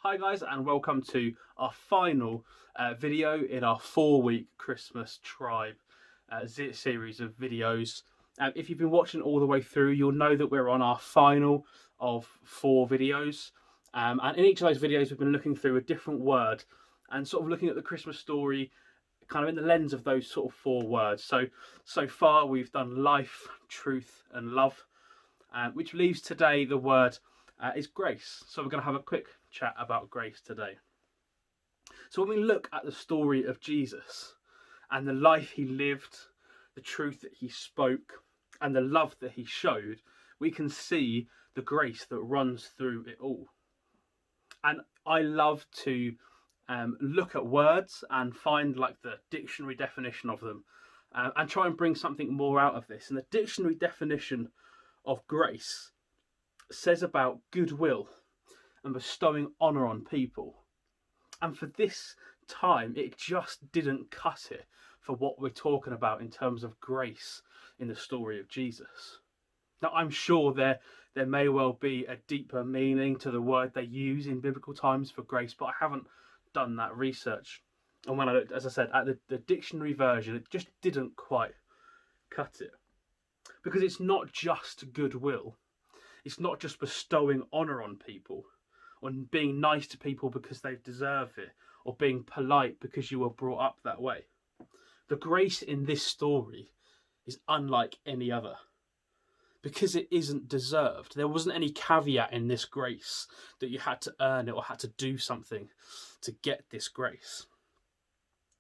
Hi guys, and welcome to our final video in our 4-week Christmas Tribe series of videos. If you've been watching all the way through, you'll know that we're on our final of 4 videos. And in each of those videos, we've been looking through a different word and sort of looking at the Christmas story kind of in the lens of those sort of 4 words. So far, we've done life, truth, and love, which leaves today the word is grace. So we're going to have a quick chat about grace today. So when we look at the story of Jesus and the life he lived, the truth that he spoke, and the love that he showed, we can see the grace that runs through it all. And I love to look at words and find like the dictionary definition of them and try and bring something more out of this. And the dictionary definition of grace says about goodwill and bestowing honour on people. And for this time, it just didn't cut it for what we're talking about in terms of grace in the story of Jesus. Now, I'm sure there may well be a deeper meaning to the word they use in biblical times for grace, but I haven't done that research. And when I looked, as I said, at the dictionary version, it just didn't quite cut it. Because it's not just goodwill. It's not just bestowing honour on people, or being nice to people because they deserve it, or being polite because you were brought up that way. The grace in this story is unlike any other, because it isn't deserved. There wasn't any caveat in this grace that you had to earn it or had to do something to get this grace.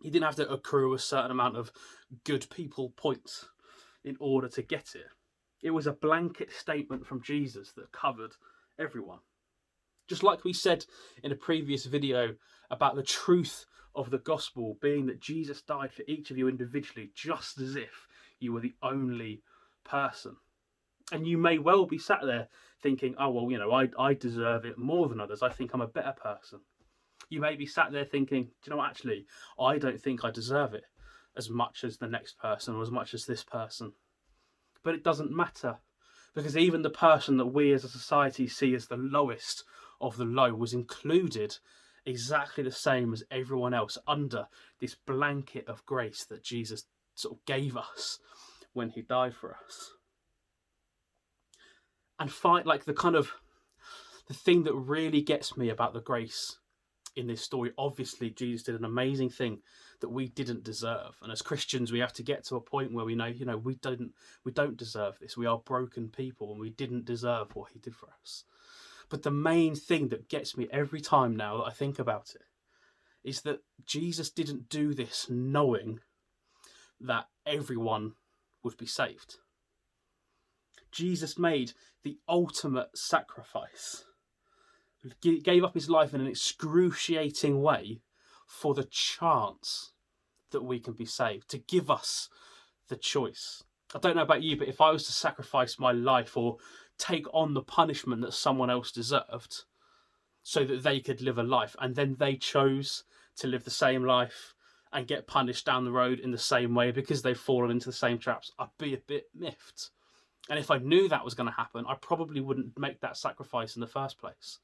You didn't have to accrue a certain amount of good people points in order to get it. It was a blanket statement from Jesus that covered everyone. Just like we said in a previous video about the truth of the gospel being that Jesus died for each of you individually, just as if you were the only person. And you may well be sat there thinking, oh, well, I deserve it more than others. I think I'm a better person. You may be sat there thinking, do you know what, actually, I don't think I deserve it as much as the next person or as much as this person. But it doesn't matter, because even the person that we as a society see as the lowest of the low was included exactly the same as everyone else under this blanket of grace that Jesus sort of gave us when he died for us. And the thing that really gets me about the grace in this story, obviously Jesus did an amazing thing that we didn't deserve, and as Christians we have to get to a point where we know we don't deserve this. We are broken people and we didn't deserve what he did for us. But the main thing that gets me every time now that I think about it is that Jesus didn't do this knowing that everyone would be saved. Jesus made the ultimate sacrifice. He gave up his life in an excruciating way for the chance that we can be saved, to give us the choice. I don't know about you, but if I was to sacrifice my life or take on the punishment that someone else deserved so that they could live a life, and then they chose to live the same life and get punished down the road in the same way because they've fallen into the same traps, I'd be a bit miffed. And if I knew that was going to happen, I probably wouldn't make that sacrifice in the first place.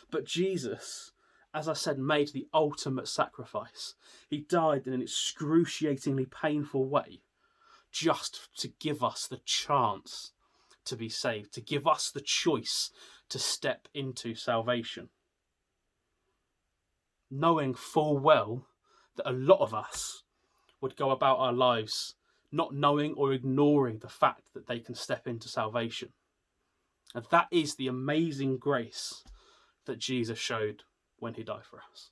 But Jesus, as I said, made the ultimate sacrifice. He died in an excruciatingly painful way just to give us the chance to be saved, to give us the choice to step into salvation. Knowing full well that a lot of us would go about our lives not knowing or ignoring the fact that they can step into salvation. And that is the amazing grace that Jesus showed when he died for us.